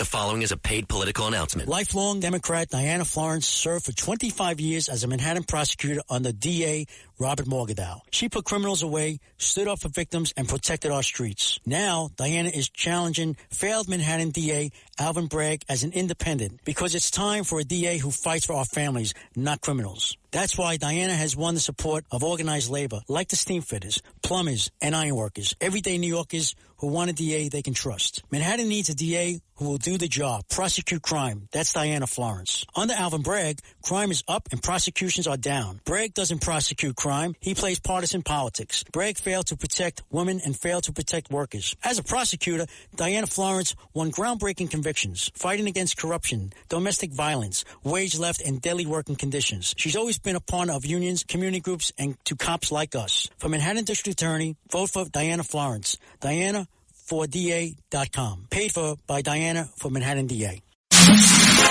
The following is a paid political announcement. Lifelong Democrat Diana Florence served for 25 years as a Manhattan prosecutor under DA Robert Morgenthau. She put criminals away, stood up for victims, and protected our streets. Now, Diana is challenging failed Manhattan DA Alvin Bragg as an independent because it's time for a DA who fights for our families, not criminals. That's why Diana has won the support of organized labor like the steam fitters, plumbers, and ironworkers, everyday New Yorkers who want a DA they can trust. Manhattan needs a DA who will do the job, prosecute crime. That's Diana Florence. Under Alvin Bragg, crime is up and prosecutions are down. Bragg doesn't prosecute crime. He plays partisan politics. Bragg failed to protect women and failed to protect workers. As a prosecutor, Diana Florence won groundbreaking convictions, fighting against corruption, domestic violence, wage left, and daily working conditions. She's always been a partner of unions, community groups, and to cops like us. For Manhattan District Attorney, vote for Diana Florence. Diana4DA.com. Paid for by Diana for Manhattan DA.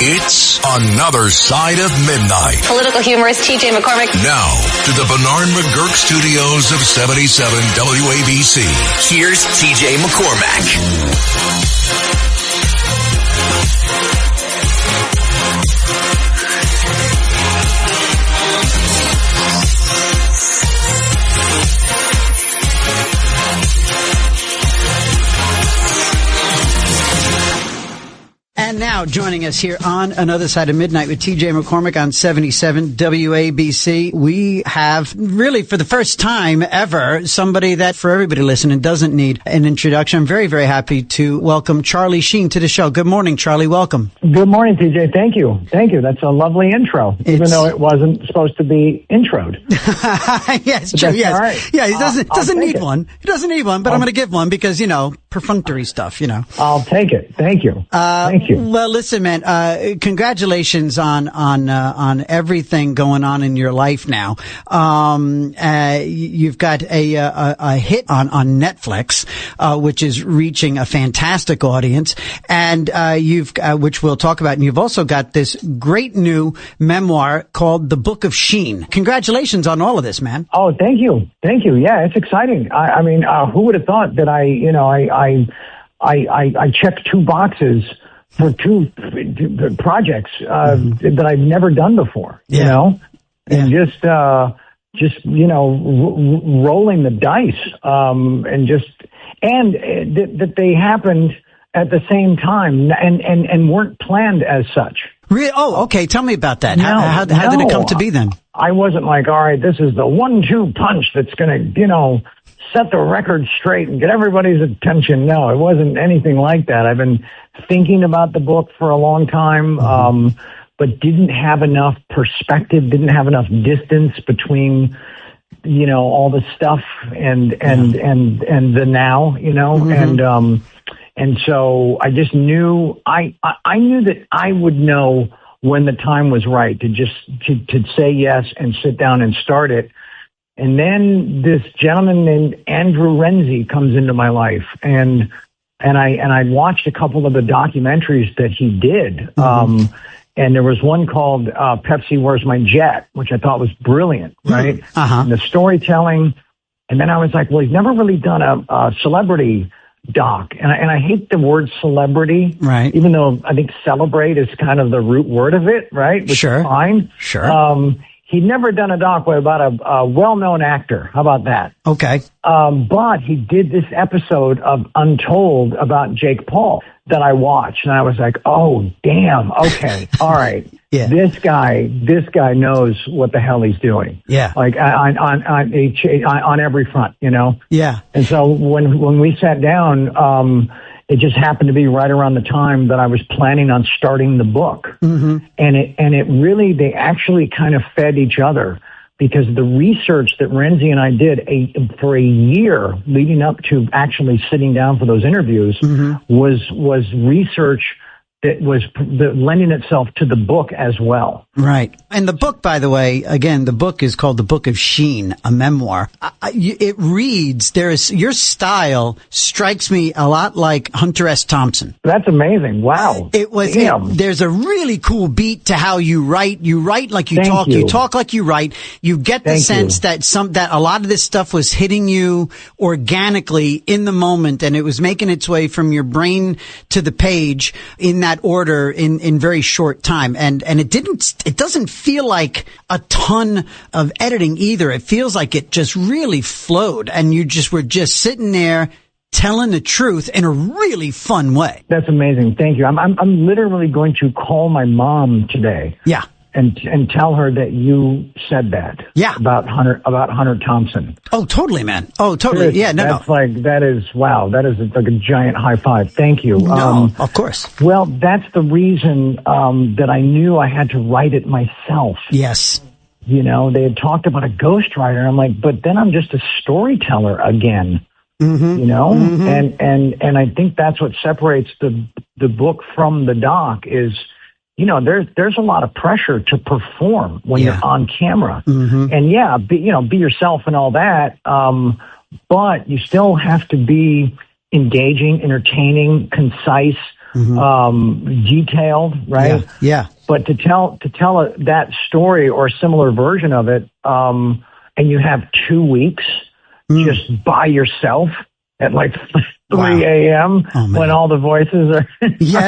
It's Another Side of Midnight. Political humorist T.J. McCormick. Now, to the Bernard McGurk studios of 77 WABC. Here's T.J. McCormick. And now, joining us here on Another Side of Midnight with T.J. McCormick on 77 WABC, we have really, for the first time ever, somebody that, for everybody listening, doesn't need an introduction. I'm very, very happy to welcome Charlie Sheen to the show. Good morning, Charlie. Welcome. Good morning, T.J. Thank you. Thank you. That's a lovely intro, even though it wasn't supposed to be introed. Yes, true. Yes. Right. Yeah, he doesn't need it. one. He doesn't need one, but I'm going to give one because, perfunctory stuff, I'll take it. Thank you. Thank you. Well, listen, man, congratulations on everything going on in your life now. You've got a hit on Netflix, which is reaching a fantastic audience, and which we'll talk about. And you've also got this great new memoir called The Book of Sheen. Congratulations on all of this, man. Oh, thank you. Thank you. Yeah, it's exciting. I mean, who would have thought that I checked two boxes for two projects that I've nenever done before, and just rolling the dice, and that they happened at the same time and weren't planned as such. Really? Oh, okay. Tell me about that. How did it come to be then? I wasn't like, all right, this is the 1-2 punch that's going to, set the record straight and get everybody's attention. No, it wasn't anything like that. I've been thinking about the book for a long time, but didn't have enough perspective, didn't have enough distance between, all the stuff and the now, and so I just knew, I knew that I would know when the time was right to say yes and sit down and start it. And then this gentleman named Andrew Renzi comes into my life, and I watched a couple of the documentaries that he did. And there was one called Pepsi, Where's My Jet, which I thought was brilliant, right? And the storytelling. And then I was like, well, he's never really done a celebrity doc. And I hate the word celebrity, right? Even though I think celebrate is kind of the root word of it, right? Which is fine. Sure. He'd never done a doc about a well-known actor. How about that? Okay. But he did this episode of Untold about Jake Paul that I watched, and I was like, oh, damn. Okay. All right. Yeah. This guy knows what the hell he's doing. Yeah. Like on every front, Yeah. And so when we sat down, it just happened to be right around the time that I was planning on starting the book. And it really, they actually kind of fed each other, because the research that Renzi and I did for a year leading up to actually sitting down for those interviews was research that was lending itself to the book as well. Right. And the book, by the way, again, the book is called The Book of Sheen, a memoir. It reads, your style strikes me a lot like Hunter S. Thompson. That's amazing. Wow. There's a really cool beat to how you write. You write like you talk. You talk like you write. You get the sense that a lot of this stuff was hitting you organically in the moment, and it was making its way from your brain to the page in that order in very short time. And it doesn't feel like a ton of editing either. It feels like it just really flowed, and you were just sitting there telling the truth in a really fun way. That's amazing. Thank you. I'm literally going to call my mom today. Yeah. And tell her that you said that. Yeah. About Hunter Thompson. Oh, totally, man. Oh, totally. Seriously, Yeah. That is wow. That is like a giant high five. Thank you. No, of course. Well, that's the reason that I knew I had to write it myself. Yes. You know, they had talked about a ghostwriter. I'm like, but then I'm just a storyteller again. Mm-hmm. You know, mm-hmm. and I think that's what separates the book from the doc is, you know, there's a lot of pressure to perform when you're on camera, and be yourself and all that. But you still have to be engaging, entertaining, concise, detailed, right? Yeah. But to tell that story or a similar version of it, and you have 2 weeks just by yourself at like 3 a.m. when all the voices are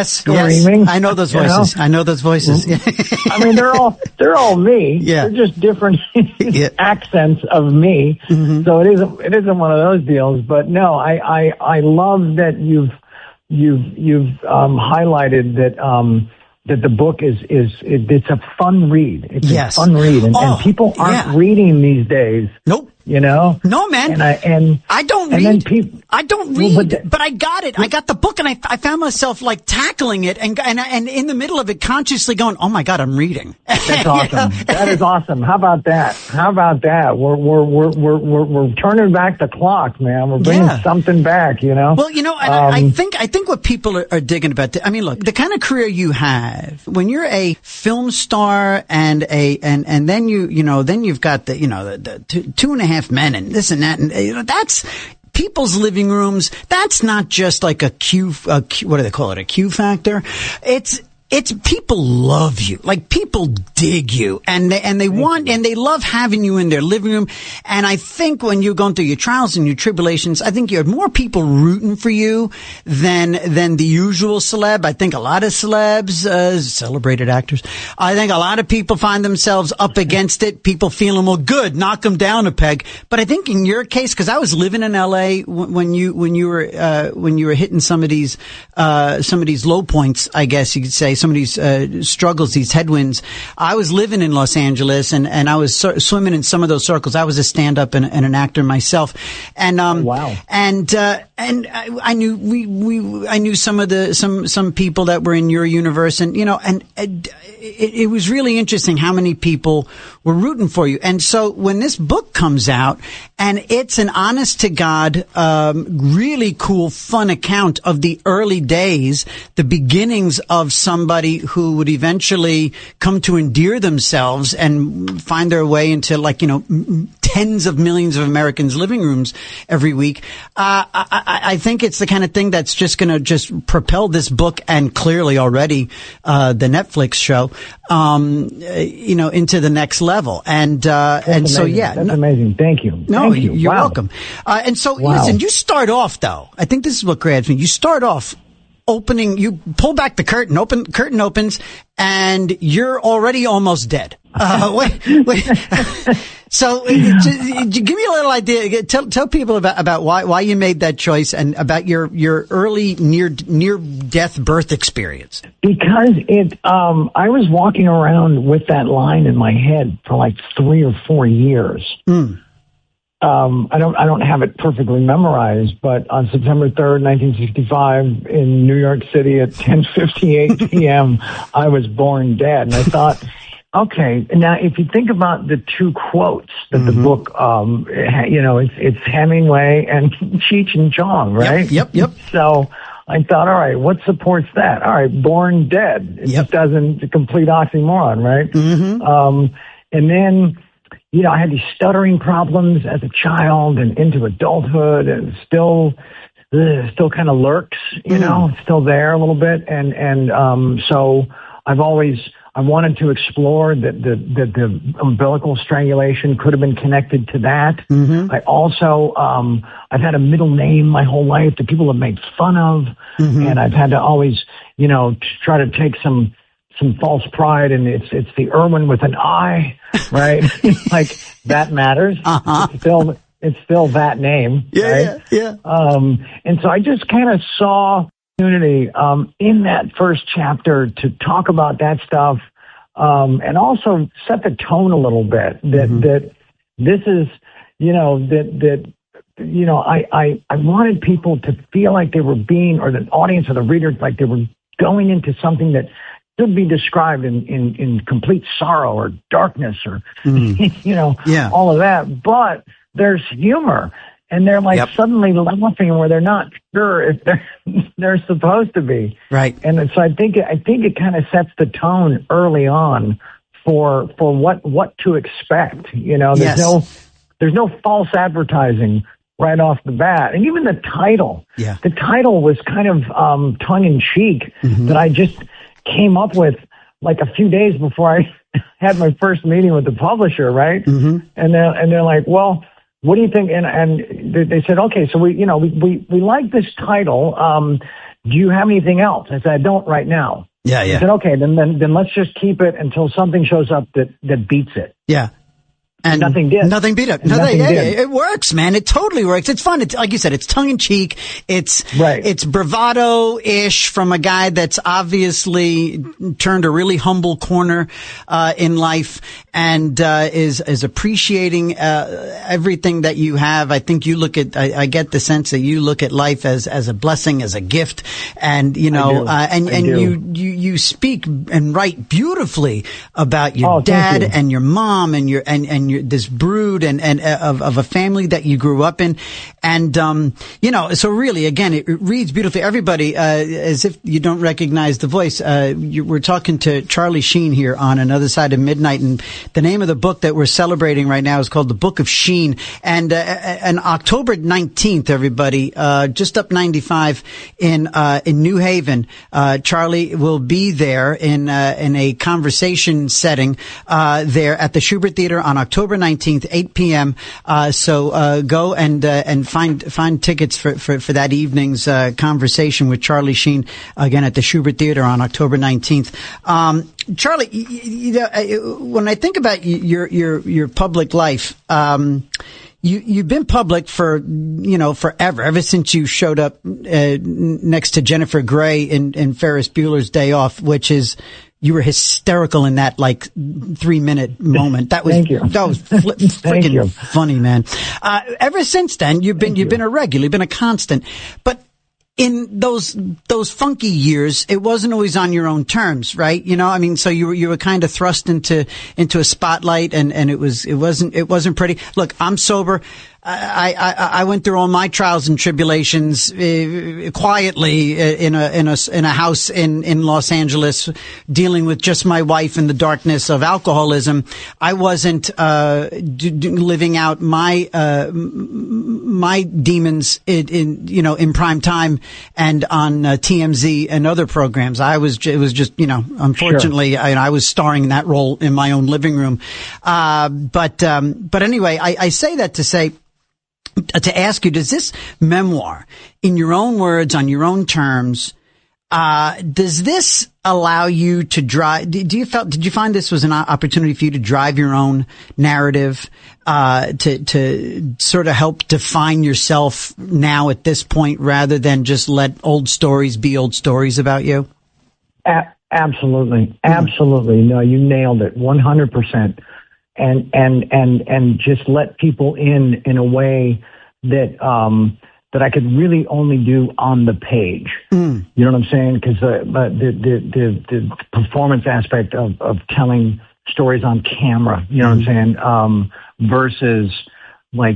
screaming. Yes. I know those voices. I know those voices. I mean, they're all me. Yeah. They're just different accents of me. Mm-hmm. So it isn't one of those deals. But no, I love that you've highlighted that the book it's a fun read. It's a fun read, and people aren't reading these days. Nope. You know? No, man. I don't read. I don't read, but I got it. I got the book, and I found myself like tackling it, and in the middle of it, consciously going, "Oh my God, I'm reading." That's awesome. That is awesome. How about that? We're turning back the clock, man. We're bringing something back. You know. Well, you know, and I think what people are digging about. I mean, look, the kind of career you have when you're a film star and then you've got the 2.5 Men and this and that, and that's people's living rooms. That's not just like a what do they call it? A Q factor. It's people love you. Like people dig you and they love having you in their living room. And I think when you're going through your trials and your tribulations, I think you have more people rooting for you than the usual celeb. I think a lot of celebs, celebrated actors, I think a lot of people find themselves up against it. People feeling, well, good, knock them down a peg. But I think in your case, because I was living in LA when you were hitting some of these low points, I guess you could say, some of these struggles, these headwinds. I was living in Los Angeles and I was swimming in some of those circles. I was a stand-up and an actor myself. And, wow. And I knew some people that were in your universe, and, you know, and it was really interesting how many people were rooting for you. And so when this book comes out, and it's an honest to God, really cool, fun account of the early days, the beginnings of somebody who would eventually come to endear themselves and find their way into, like, you know, tens of millions of Americans' living rooms every week. I think it's the kind of thing that's just going to just propel this book, and clearly already the Netflix show, you know, into the next level. And so, yeah. That's amazing. Thank you. No, Thank you. You're Wow. welcome. And so, listen, you start off, though. I think this is what grabs me. You start off opening, you pull back the curtain opens, and you're already almost dead. Wait. So, give me a little idea. Tell people about why you made that choice, and about your early near death birth experience. Because I was walking around with that line in my head for like 3 or 4 years. I don't have it perfectly memorized, but on September 3rd, 1965, in New York City at 10:58 p.m., I was born dead. And I thought, okay, now if you think about the two quotes that the book, you know, it's Hemingway and Cheech and Chong, right? Yep. So I thought, all right, what supports that? All right, born dead. It just doesn't, it's a complete oxymoron, right? Mm-hmm. And then, I had these stuttering problems as a child and into adulthood, and still kind of lurks, it's still there a little bit. And so I wanted to explore that the umbilical strangulation could have been connected to that. Mm-hmm. I also, I've had a middle name my whole life that people have made fun of. Mm-hmm. And I've had to always, try to take some false pride, and it's the Irwin with an I, right? Like that matters. Uh-huh. It's still that name. Yeah, right? Yeah. And so I just kind of saw opportunity in that first chapter to talk about that stuff, and also set the tone a little bit that this is, I wanted people to feel like they were being, or the audience or the reader, like they were going into something that could be described in complete sorrow or darkness or, all of that. But there's humor, and they're like suddenly laughing where they're not sure if they're supposed to be. Right. And so I think it kind of sets the tone early on for what to expect. There's no false advertising right off the bat. And even the title was kind of tongue in cheek that I just came up with like a few days before I had my first meeting with the publisher, right? Mm-hmm. And they're like, well, what do you think? And they said, okay, so we like this title. Do you have anything else? I said, I don't right now. Yeah. I said, okay, then let's just keep it until something shows up that beats it. Yeah. And nothing did. Nothing beat it. Nothing did. It works, man. It totally works. It's fun. It's like you said, it's tongue in cheek. It's bravado-ish from a guy that's obviously turned a really humble corner in life, and is appreciating everything that you have. I think you look at. I get the sense that you look at life as a blessing, as a gift, and you speak and write beautifully about your dad and your mom and your this brood and of a family that you grew up in, and so really, again, it reads beautifully. Everybody, as if you don't recognize the voice, we're talking to Charlie Sheen here on Another Side of Midnight, and the name of the book that we're celebrating right now is called The Book of Sheen. And October 19th, everybody, just up 95 in New Haven, Charlie will be there in a conversation setting there at the Schubert Theater on October 19th, 8 p.m. So go and find tickets for that evening's conversation with Charlie Sheen, again at the Schubert Theater on October 19th. Charlie, when I think about your public life, you've been public for forever, ever since you showed up next to Jennifer Grey in Ferris Bueller's Day Off, which is. You were hysterical in that 3-minute moment. That was freaking funny, man. Ever since then, you've been a regular, you've been a constant. But in those funky years, it wasn't always on your own terms, right? So you were kind of thrust into a spotlight, and it wasn't pretty. Look, I'm sober. I went through all my trials and tribulations quietly in a house in Los Angeles, dealing with just my wife in the darkness of alcoholism. I wasn't living out my demons in prime time and on TMZ and other programs. It was just unfortunately, sure. I was starring in that role in my own living room. But anyway, I say that to say. To ask you, does this memoir, in your own words, on your own terms, does this allow you to drive? Did you find this was an opportunity for you to drive your own narrative, to sort of help define yourself now at this point, rather than just let old stories be old stories about you? Absolutely, absolutely. No, you nailed it, 100%. And just let people in a way that I could really only do on the page. You know what I'm saying? Because the performance aspect of telling stories on camera, you know what I'm saying, versus I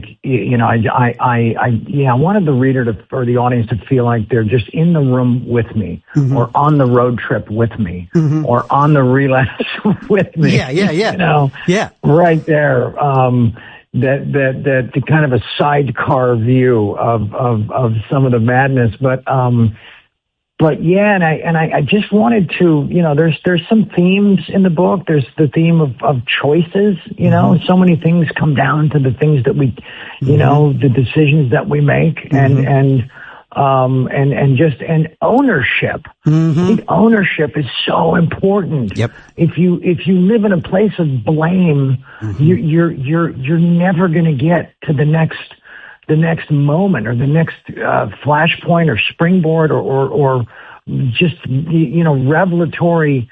wanted the reader or the audience to feel like they're just in the room with me, or on the road trip with me, or on the relapse with me. Yeah. Right there. That the kind of a sidecar view of some of the madness, but yeah, and I just wanted to, there's some themes in the book. There's the theme of choices, so many things come down to the things that we, the decisions that we make, and ownership. I think ownership is so important. Yep. If you live in a place of blame, you're never going to get to the next moment or the next flashpoint or springboard or just revelatory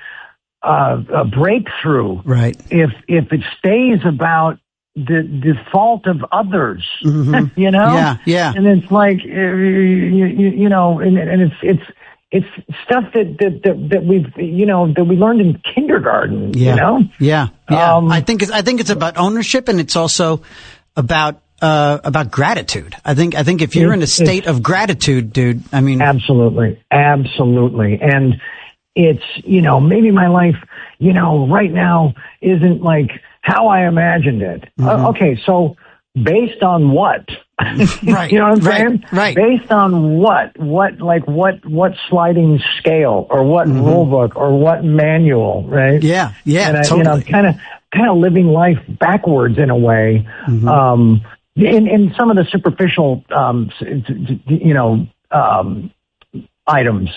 breakthrough. Right. If it stays about the fault of others, Yeah. and it's like and it's stuff that we've that we learned in kindergarten. Yeah. I think it's about ownership, and it's also about gratitude. I think if you're in a state of gratitude, dude, I mean, absolutely. And it's, maybe my life, right now isn't like how I imagined it. Okay. So based on what? Right. You know what I'm saying? Right. Based on what sliding scale or what rule book or what manual, right? Yeah. And Totally. kind of living life backwards in a way. In some of the superficial, items,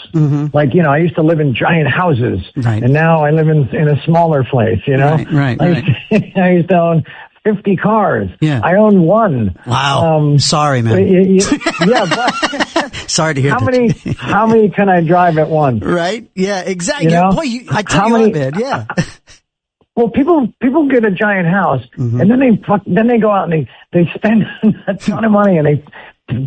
like, I used to live in giant houses, right, and now I live in a smaller place, Right. I used to own 50 cars. Yeah. I own one. Wow. Sorry, man. Yeah, but sorry to hear that. How many can I drive at once? Right? Yeah, exactly. Boy, I tell you what, man. Yeah. Well, people get a giant house, and then they go out and they spend a ton of money, and they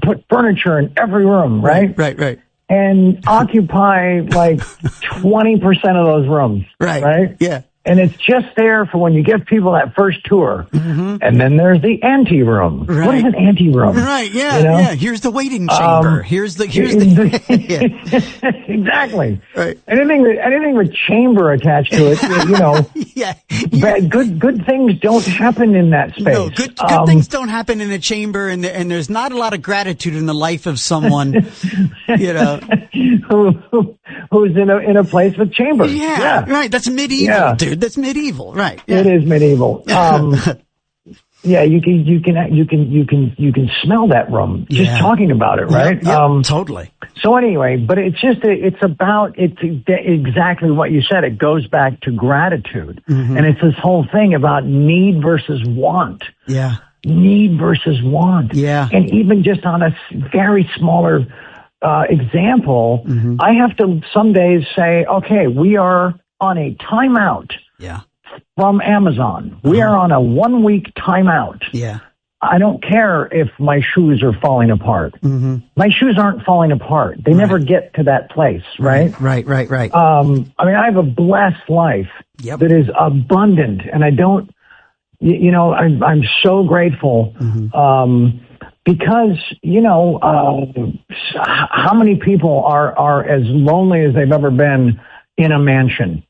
put furniture in every room, right? Right. And occupy like 20% of those rooms, right? Yeah. And it's just there for when you give people that first tour. And then there's the ante room. Right. What is an ante room? Right. Yeah. Yeah. Here's the waiting chamber. Here's the. Exactly. Right. Anything with chamber attached to it, Yeah. Good things don't happen in that space. No, good things don't happen in a chamber, and there's not a lot of gratitude in the life of someone, who's in a place with chambers. Yeah. Right. That's medieval, dude. That's medieval, right? Yeah. It is medieval. Yeah, you can smell that room just talking about it, right? Yep, totally. So anyway, but it's exactly what you said. It goes back to gratitude, and it's this whole thing about need versus want. Yeah, need versus want. Yeah, and even just on a very smaller example, I have to some days say, okay, we are on a timeout. Yeah. From Amazon. We are on a 1 week timeout. Yeah. I don't care if my shoes are falling apart. My shoes aren't falling apart. They never get to that place, right? Right. I mean, I have a blessed life that is abundant, and I don't, I'm so grateful, because, how many people are as lonely as they've ever been in a mansion?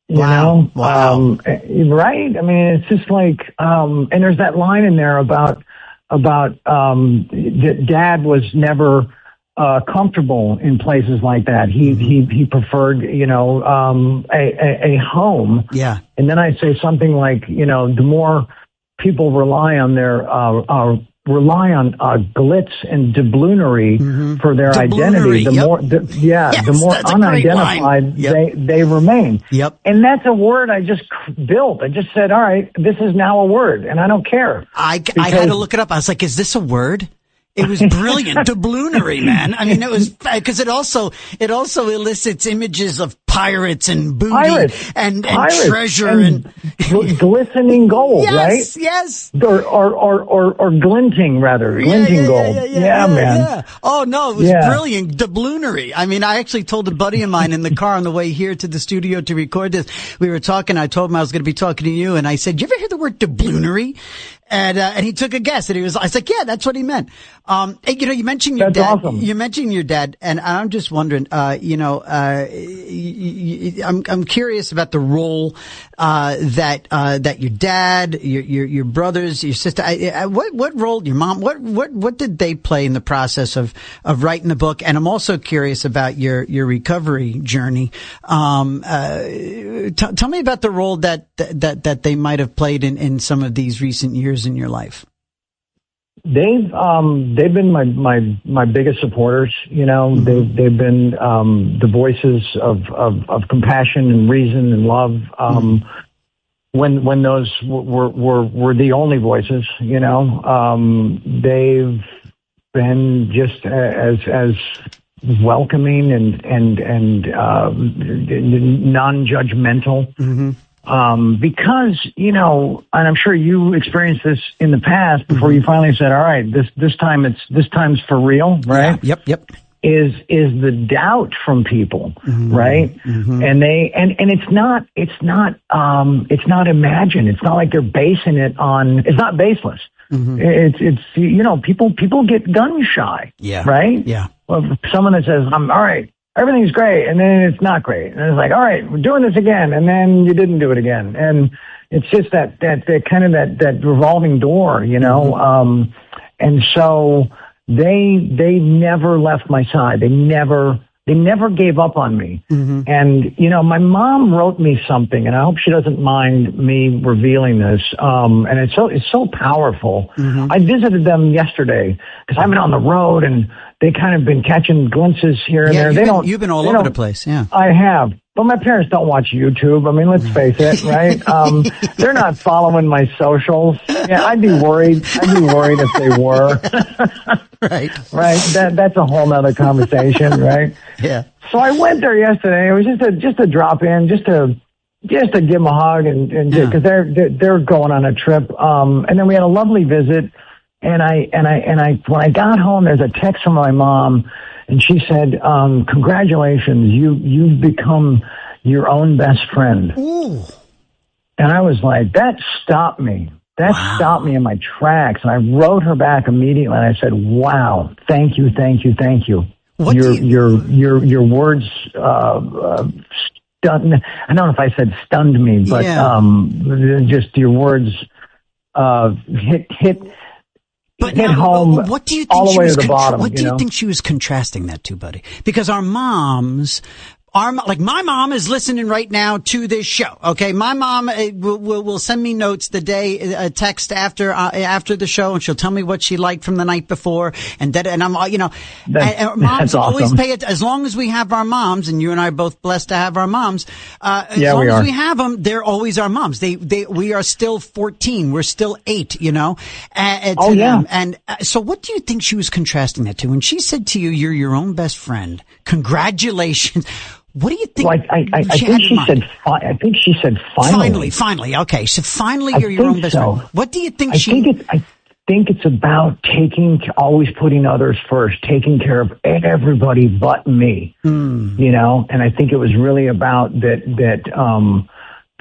Wow. Right? I mean, it's just like, and there's that line in there about that Dad was never comfortable in places like that. He preferred, a home. Yeah. And then I say something like, the more people rely on glitz and doubloonry for their identity, the more unidentified they remain. Yep. And that's a word I just built. I just said, all right, this is now a word, and I don't care. I had to look it up. I was like, is this a word? It was brilliant. Doubloonry, man. I mean, it was, because it also elicits images of pirates and booty and treasure and glistening gold, right? Yes. Or glinting, rather. Glinting gold. Yeah, man. Yeah. Oh, no, it was brilliant. Doubloonry. I mean, I actually told a buddy of mine in the car on the way here to the studio to record this. We were talking. I told him I was going to be talking to you, and I said, "You ever hear the word doubloonry?" And he took a guess, and I was like, yeah, that's what he meant. You mentioned your That's dad. awesome. You mentioned your dad, and I'm just wondering, I'm curious about the role, that your dad, your brothers, your sister, what role, your mom, what did they play in the process of writing the book? And I'm also curious about your recovery journey. Tell me about the role that they might have played in some of these recent years in your life. They've been my biggest supporters. They've been the voices of compassion and reason and love. When those were the only voices, they've been just as welcoming and non-judgmental. Mm-hmm. Because, and I'm sure you experienced this in the past before you finally said, all right, this time's for real, right? Yeah. Yep. Is the doubt from people, right? Mm-hmm. And it's not imagined. It's not like they're basing it on, it's not baseless. Mm-hmm. It's people get gun shy, right? Yeah. Well, someone that says, all right, everything's great, and then it's not great. And it's like, all right, we're doing this again, and then you didn't do it again. And it's just that kind of that revolving door, Mm-hmm. And so they never left my side. They never gave up on me. Mm-hmm. And, my mom wrote me something, and I hope she doesn't mind me revealing this. And it's so powerful. Mm-hmm. I visited them yesterday because I've been on the road, and they kind of been catching glimpses here and there. You've been all over the place. Yeah, I have. But my parents don't watch YouTube. I mean, let's face it, right? They're not following my socials. Yeah, I'd be worried if they were. Right. That's a whole nother conversation, right? Yeah. So I went there yesterday. It was just a drop in, just to give them a hug and because they're going on a trip. And then we had a lovely visit. And I when I got home, there's a text from my mom. And she said, congratulations, you've become your own best friend. Ooh. And I was like, that stopped me. That stopped me in my tracks. And I wrote her back immediately, and I said, wow, thank you. Your words stunned. I don't know if I said stunned me, but just your words hit. But now, home what do you think all the way to the bottom. What do you think she was contrasting that to, buddy? Because our moms, like my mom is listening right now to this show. Okay, my mom will send me notes the day, a text after the show, and she'll tell me what she liked from the night before, and I'm, moms that's always awesome. pay it as long as we have our moms, and you and I are both blessed to have our moms. As we long are. as we have them, they're always our moms. We are still 14. We're still 8. Them. And so, what do you think she was contrasting that to when she said to you, "You're your own best friend"? Congratulations. What do you think? Well, I think she said. I think she said finally. Finally. Okay, so finally, you're your own best friend. What do you think? I think it's about always putting others first, taking care of everybody but me. And I think it was really about that.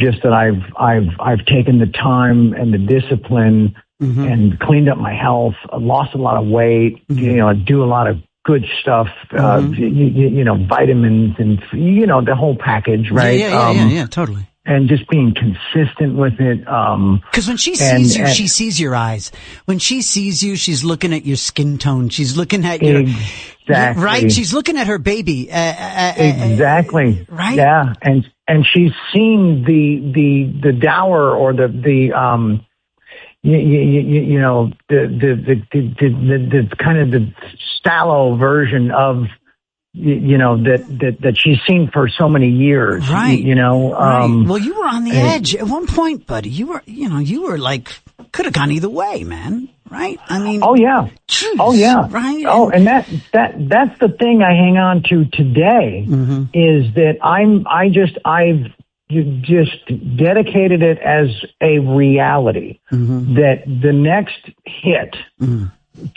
Just that I've taken the time and the discipline and cleaned up my health, lost a lot of weight. Do a lot of good stuff, vitamins and, the whole package, right? Yeah, totally. And just being consistent with it. Cause when she sees you, she sees your eyes. When she sees you, she's looking at your skin tone. She's looking at your, exactly. Right? She's looking at her baby. Exactly. Right? Yeah. And she's seen the dower or the kind of the shallow version of, that she's seen for so many years. Right. Right. Well, you were on the edge at one point, buddy. You were like, could have gone either way, man. Right. I mean. Oh yeah. Geez, oh yeah. Right. Oh, and that's the thing I hang on to today is that I've just dedicated it as a reality that the next hit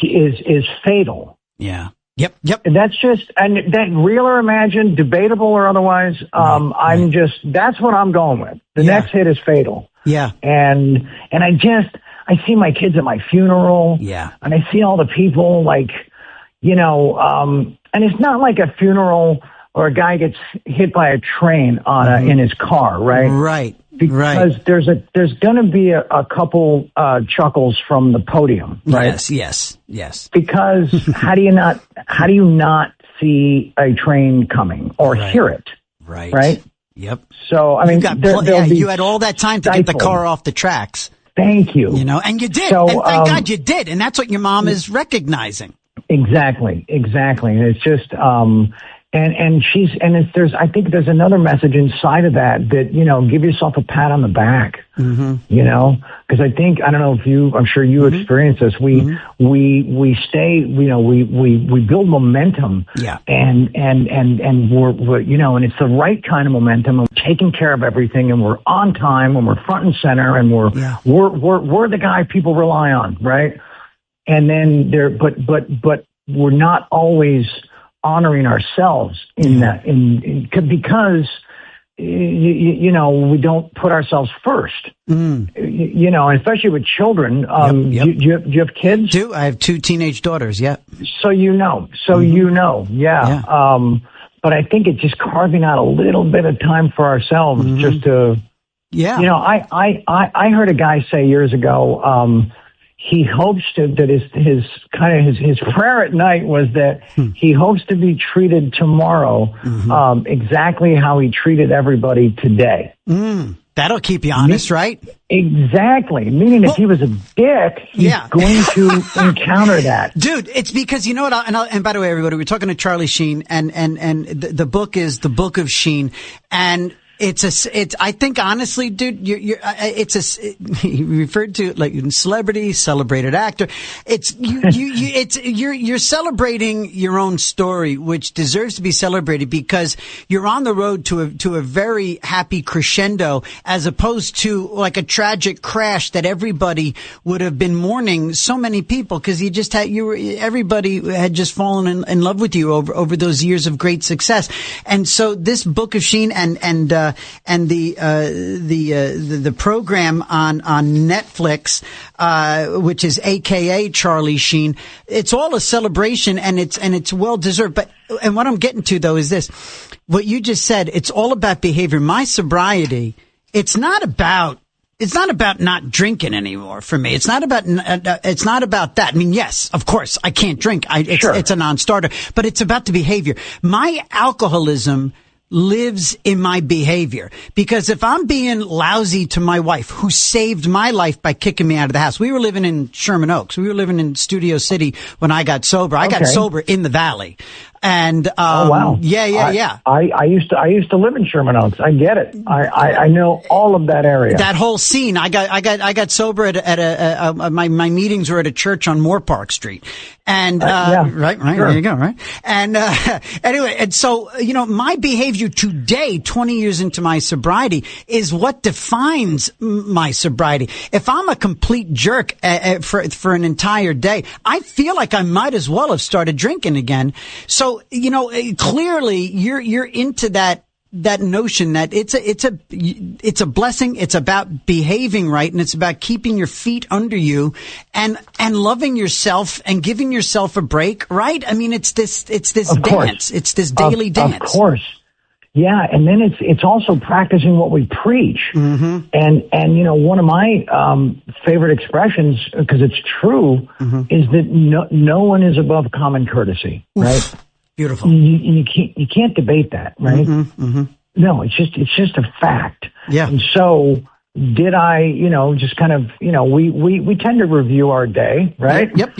is fatal. Yeah. Yep. And that's just, and that real or imagined, debatable or otherwise, that's what I'm going with. The next hit is fatal. Yeah. And I I see my kids at my funeral. Yeah. And I see all the people like, and it's not like a funeral or a guy gets hit by a train in his car, right? Right. Because there's going to be a couple chuckles from the podium, right? Yes. Because how do you not see a train coming or hear it? Right. Yep. So I mean, you had all that time to get the car off the tracks. Thank you. And you did. So, and thank God you did. And that's what your mom is recognizing. Exactly. And it's just, I think there's another message inside of that, give yourself a pat on the back, because I don't know if I'm sure you experience this. We stay, we build momentum. Yeah. And we're, and it's the right kind of momentum. We're taking care of everything and we're on time and we're front and center and we're the guy people rely on. Right. And then but we're not always honoring ourselves in that, because we don't put ourselves first. And especially with children. Do you have kids? I have 2 teenage daughters. Yeah. So yeah. But I think it's just carving out a little bit of time for ourselves, just to. Yeah. I heard a guy say years ago. He hopes that his prayer at night was that he hopes to be treated tomorrow exactly how he treated everybody today. That'll keep you honest, right? Exactly. Meaning if he was a dick, he's going to encounter that. Dude, it's because you know what? And by the way, everybody, we're talking to Charlie Sheen, and the book is The Book of Sheen, and I think honestly, dude, you referred to like celebrity, celebrated actor. You're celebrating your own story, which deserves to be celebrated because you're on the road to a very happy crescendo, as opposed to like a tragic crash that everybody would have been mourning. So many people, because everybody had just fallen in love with you over those years of great success. And so this Book of Sheen and the program on Netflix, which is AKA Charlie Sheen, it's all a celebration and it's well deserved. But what I'm getting to though is this: what you just said. It's all about behavior. My sobriety. It's not about not drinking anymore for me. It's not about that. I mean, yes, of course, I can't drink. It's a non-starter, but it's about the behavior. My alcoholism lives in my behavior, because if I'm being lousy to my wife, who saved my life by kicking me out of the house. We were living in Sherman Oaks. We were living in Studio City when I got sober. I got sober in the Valley. And, oh, wow. Yeah. I used to live in Sherman Oaks. I get it. I know all of that area. That whole scene. I got sober at my meetings were at a church on Moore Park Street. And, right, sure. There you go, right? And, anyway, and so, my behavior today, 20 years into my sobriety, is what defines my sobriety. If I'm a complete jerk for an entire day, I feel like I might as well have started drinking again. So, clearly you're into that notion that it's a blessing. It's about behaving right, and it's about keeping your feet under you and loving yourself and giving yourself a break, right? I mean, it's this dance. It's this daily dance. Of course. Yeah, and then it's also practicing what we preach. And one of my favorite expressions, because it's true, is that no one is above common courtesy, right? Beautiful. You can't debate that, right? No, it's just a fact. Yeah. And so did I, just kind of, we tend to review our day, right? Yep.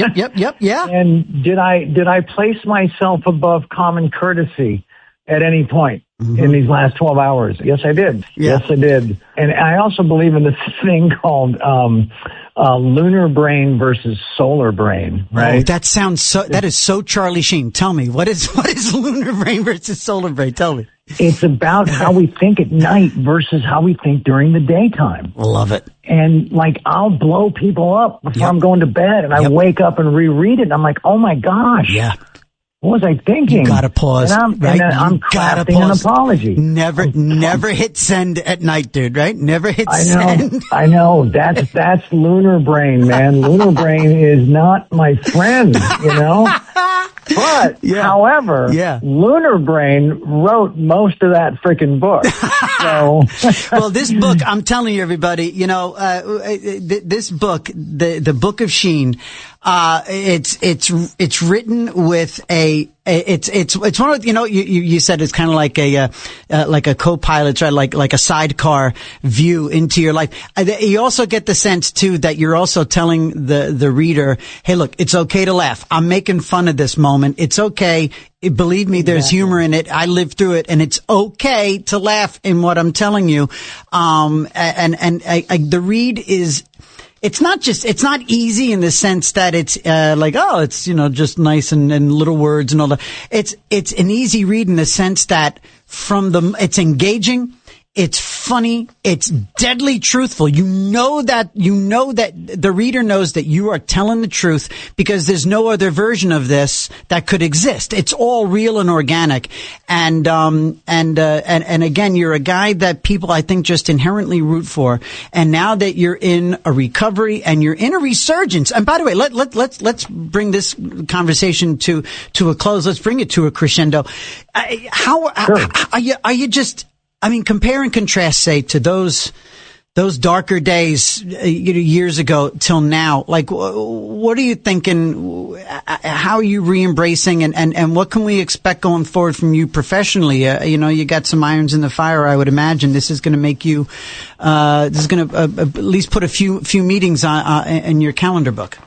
Yeah. And did I place myself above common courtesy at any point in these last 12 hours? Yes, I did. Yeah. Yes, I did. And I also believe in this thing called lunar brain versus solar brain, right? Oh, that is so Charlie Sheen. Tell me, what is lunar brain versus solar brain? Tell me. It's about how we think at night versus how we think during the daytime. Love it. And I'll blow people up before I'm going to bed, and I wake up and reread it, and I'm like, oh my gosh. Yeah. What was I thinking? You gotta pause, and right? I'm crafting an apology. Never hit send at night, dude, right? Never hit send. I know. That's lunar brain, man. Lunar brain is not my friend, you know? But, however, Lunar Brain wrote most of that freaking book. So, well, this book, I'm telling you, everybody, you know, this book, the Book of Sheen, it's written with it's one of, you know, you said it's kind of like a co-pilot, right? Like a sidecar view into your life. You also get the sense too that you're also telling the reader, hey, look, it's okay to laugh. I'm making fun of this moment. It's okay. Believe me, there's humor in it. I lived through it, and it's okay to laugh in what I'm telling you. The read is, it's not easy in the sense that it's, it's, you know, just nice and little words and all that. It's an easy read in the sense that it's engaging. It's funny. It's deadly truthful. You know that the reader knows that you are telling the truth because there's no other version of this that could exist. It's all real and organic. And again, you're a guy that people, I think, just inherently root for. And now that you're in a recovery and you're in a resurgence. And by the way, let's bring this conversation to a close. Let's bring it to a crescendo. How are you just, I mean, compare and contrast, say, to those darker days, years ago till now. Like, what are you thinking? How are you re-embracing, and what can we expect going forward from you professionally? You know, you got some irons in the fire. I would imagine this is going to make you. This is going to at least put a few meetings in your calendar book.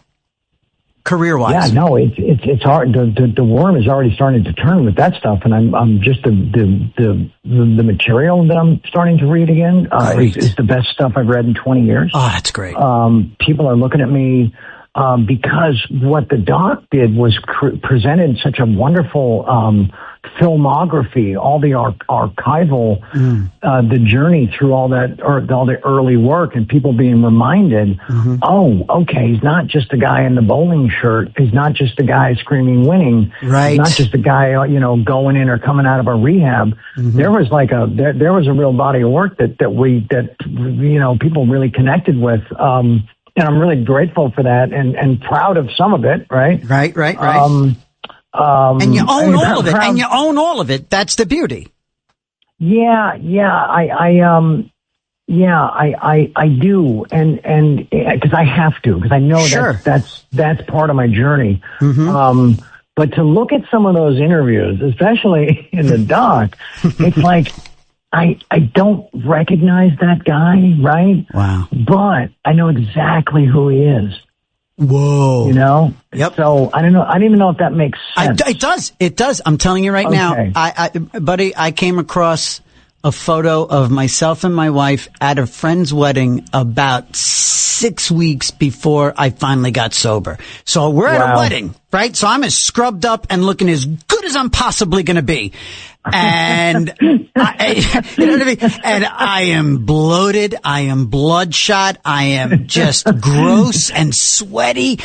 Career-wise. Yeah, no, it's hard. The worm is already starting to turn with that stuff, and I'm just the material that I'm starting to read again is the best stuff I've read in 20 years. Oh, that's great. People are looking at me because what the doc did was presented such a wonderful filmography, all the archival, the journey through all the early work, and people being reminded, oh, okay, he's not just a guy in the bowling shirt. He's not just a guy screaming winning. Right. He's not just a guy, you know, going in or coming out of a rehab. There was there was a real body of work that you know, people really connected with. And I'm really grateful for that and proud of some of it. Right. Right. And you own all of it. And you own all of it. That's the beauty. Yeah. I do. And because I have to, because I know that's part of my journey. But to look at some of those interviews, especially in the doc, it's like, I don't recognize that guy, right? Wow. But I know exactly who he is. Whoa. You know? Yep. So I don't know. I don't even know if that makes sense. It does. I'm telling you right now. Buddy, I came across a photo of myself and my wife at a friend's wedding about 6 weeks before I finally got sober. So we're at a wedding, right? So I'm as scrubbed up and looking as good as I'm possibly going to be. And you know what I mean? And I am bloated. I am bloodshot. I am just gross and sweaty.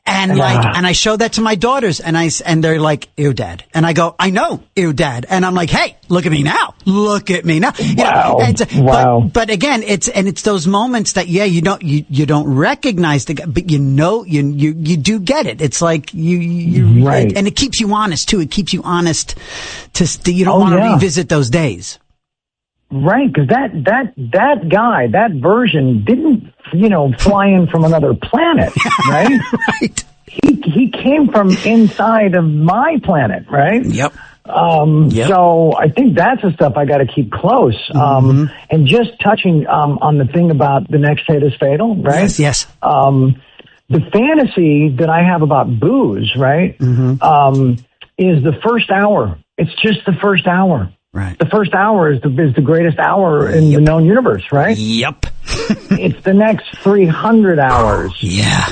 And and I show that to my daughters and they're like, ew, Dad. And I go, I know, ew, Dad. And I'm like, hey, look at me now. Look at me now. Wow. But again, it's those moments that, you don't recognize the guy, but you know, you do get it. It's like right. And it keeps you honest too. It keeps you honest you don't want to revisit those days. Right. Cause that guy, that version didn't, fly in from another planet, right? Right. He came from inside of my planet, right? Yep. So I think that's the stuff I got to keep close. And just touching on the thing about the next hit is fatal, right? Yes. The fantasy that I have about booze, right, is the first hour. It's just the first hour. Right. The first hour is the greatest hour in the known universe, right? Yep. It's the next 300 hours. Yeah.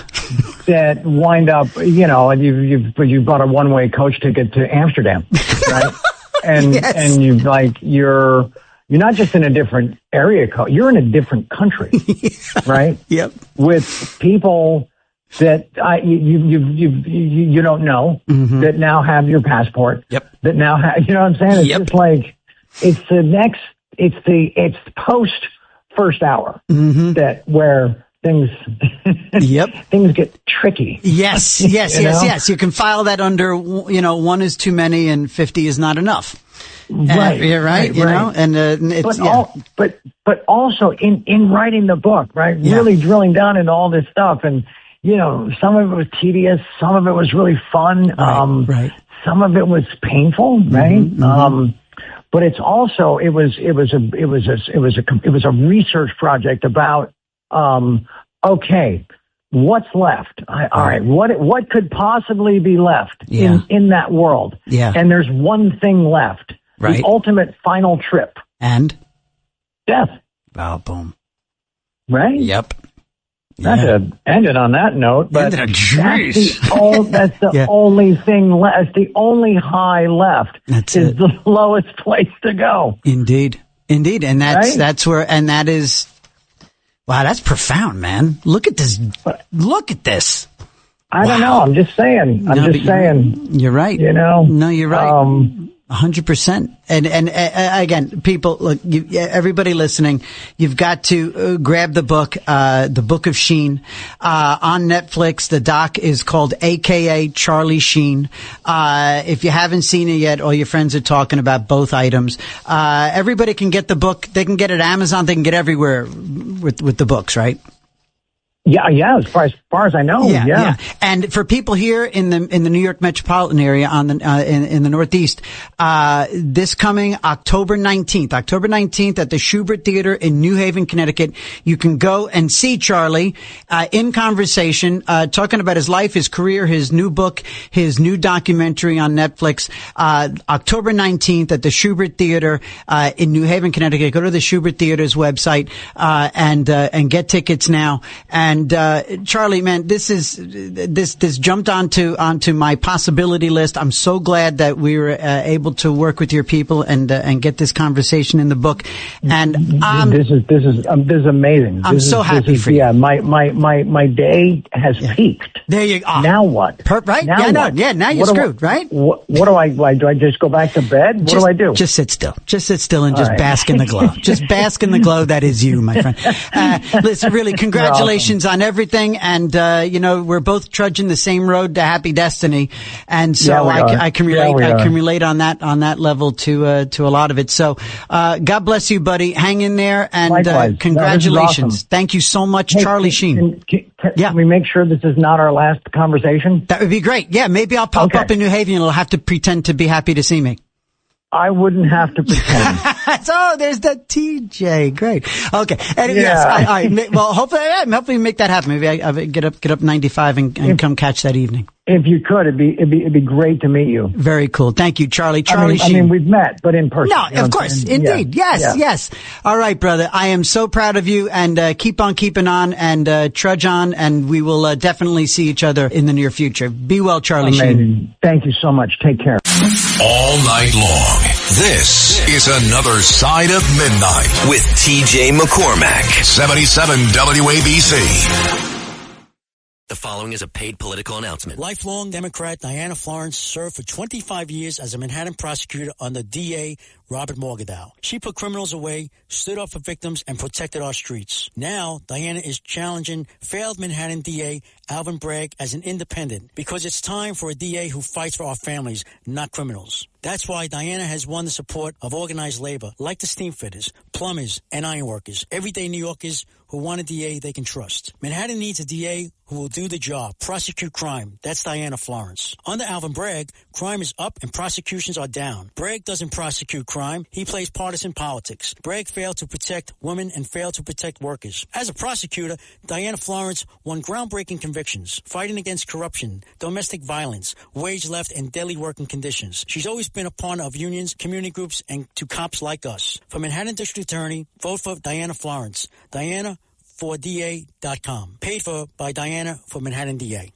That wind up, and you've bought a one-way coach ticket to Amsterdam, right? And and you're not just in a different area code, you're in a different country, right? Yep. With people that you don't know that now have your passport. Yep. That now have, you know what I'm saying? It's just like, it's post first hour that where things, things get tricky. Yes. You can file that under, 1 is too many and 50 is not enough. Right. You know, and it's, but also in writing the book, right? Really drilling down into all this stuff, and some of it was tedious, some of it was really fun, some of it was painful, right? But it's also it was a research project about okay, what's left? All right, what could possibly be left in that world? Yeah, and there's one thing left. Right. The ultimate final trip. And? Death. Oh, boom. Right? Yep. Not to end it on that note, but that's the only thing left. The only high left is the lowest place to go. Indeed. And that's where, and that is, wow, that's profound, man. Look at this. I don't know. I'm just saying. You're right. No, you're right. 100%. And again, people, look, everybody listening, you've got to grab the book of Sheen, on Netflix. The doc is called AKA Charlie Sheen. If you haven't seen it yet, all your friends are talking about both items. Everybody can get the book. They can get it at Amazon. They can get everywhere with the books, right? Yeah. As far as I know, yeah. And for people here in the New York metropolitan area in the Northeast, this coming October 19th at the Schubert Theater in New Haven, Connecticut, you can go and see Charlie in conversation, talking about his life, his career, his new book, his new documentary on Netflix. October 19th at the Schubert Theater in New Haven, Connecticut. Go to the Schubert Theater's website and get tickets now. And Charlie, man, this jumped onto my possibility list. I'm so glad that we were able to work with your people and get this conversation in the book. And this is amazing. I'm so happy for you. Yeah, my day has peaked. There you go. Now what? Right? Now what? Yeah. Now you're screwed, right? What do I do? I just go back to bed? What do I do? Just sit still. And just bask in the glow. Just bask in the glow. That is you, my friend. Listen, really, congratulations on everything, and we're both trudging the same road to happy destiny, and so I can relate. I can relate on that level to a lot of it. So God bless you, buddy. Hang in there, and congratulations. Awesome. Thank you so much, Charlie Sheen. Can we make sure this is not our last conversation? That would be great. Yeah, maybe I'll pop up in New Haven, and you'll have to pretend to be happy to see me. I wouldn't have to pretend. So there's that TJ. Great. Okay. And yes, well, hopefully make that happen. Maybe I get up 95 and come catch that evening. If you could, it'd be great to meet you. Very cool. Thank you, Charlie. Sheen. I mean, we've met, but in person. No, of course. Indeed. Yeah. Yes. All right, brother. I am so proud of you, and keep on keeping on and trudge on, and we will definitely see each other in the near future. Be well, Charlie Sheen. Thank you so much. Take care. All night long. This is Another Side of Midnight with TJ McCormack. 77 WABC. The following is a paid political announcement. Lifelong Democrat Diana Florence served for 25 years as a Manhattan prosecutor under DA Robert Morgenthau. She put criminals away, stood up for victims, and protected our streets. Now, Diana is challenging failed Manhattan DA Alvin Bragg as an independent because it's time for a DA who fights for our families, not criminals. That's why Diana has won the support of organized labor like the steam fitters, plumbers, and ironworkers, everyday New Yorkers who want a DA they can trust. Manhattan needs a DA who will do the job, prosecute crime. That's Diana Florence. Under Alvin Bragg, crime is up and prosecutions are down. Bragg doesn't prosecute crime. He plays partisan politics. Bragg failed to protect women and failed to protect workers. As a prosecutor, Diana Florence won groundbreaking convictions, fighting against corruption, domestic violence, wage left, and daily working conditions. She's always been a partner of unions, community groups, and to cops like us. For Manhattan District Attorney, vote for Diana Florence. Diana4DA.com. Paid for by Diana for Manhattan DA.